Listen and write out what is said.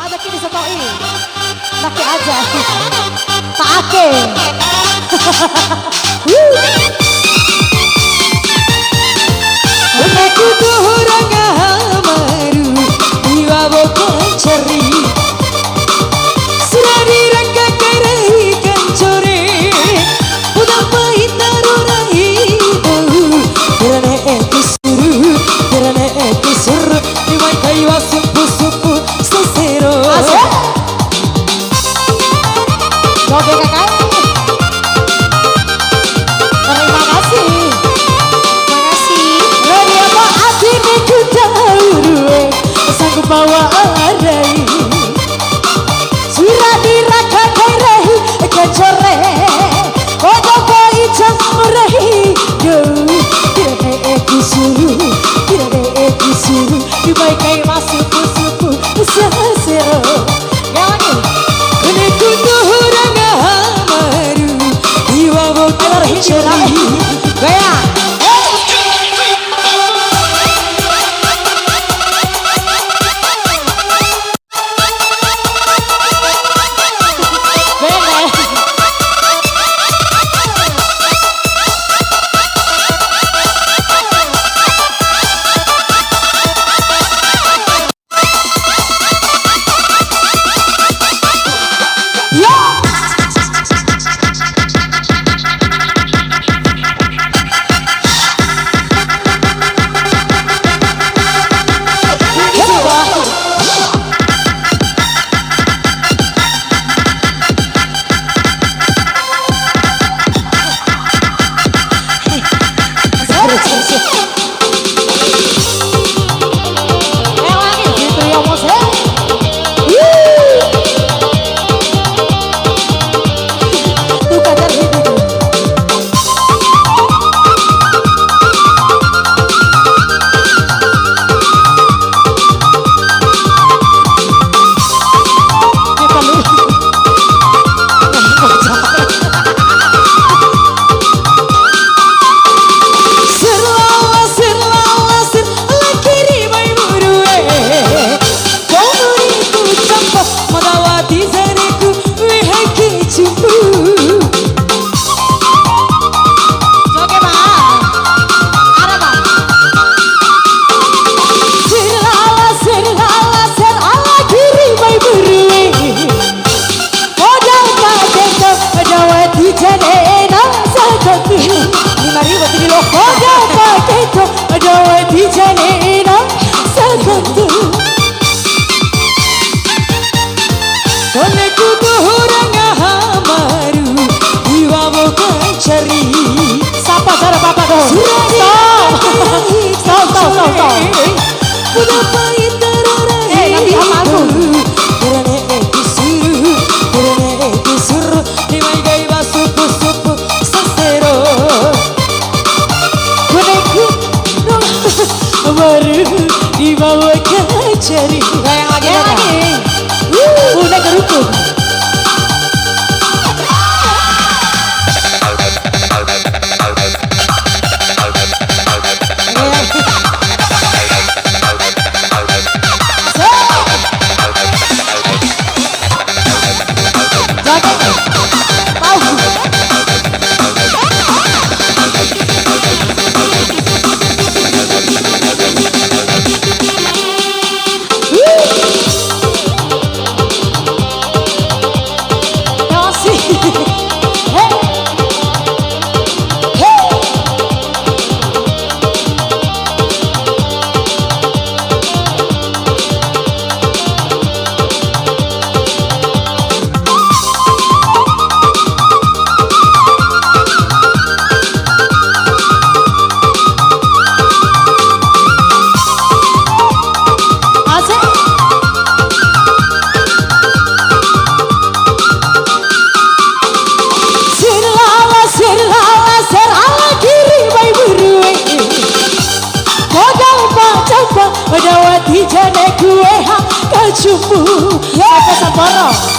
Laki disetoi, laki aja, Pak Ake. Aku tuh orang amaru, jiwa bukan ceri. Sudah dirangka karai kancore, udah pahit naruh itu. Karena aku suruh, dimai kayu supu sesero. Oke kakak. Terima kasih. Rani apa akhirnya ku tahu sanggup bawa arai. Surat diraka karai kecore, ojo koi camurahi. Yo, kira aku suruh, dibaik kai masuk supu sesero. Yang lagi. Kene ku tuh orang amaru, jiwa bukan ceri. Gaya. Sapa cara bapak dong? Stop. Nanti apa aku? Dibawa ke cari. Yang lagi. Udah kerupuk. Jane kue ha kacupu Sampai Samporo.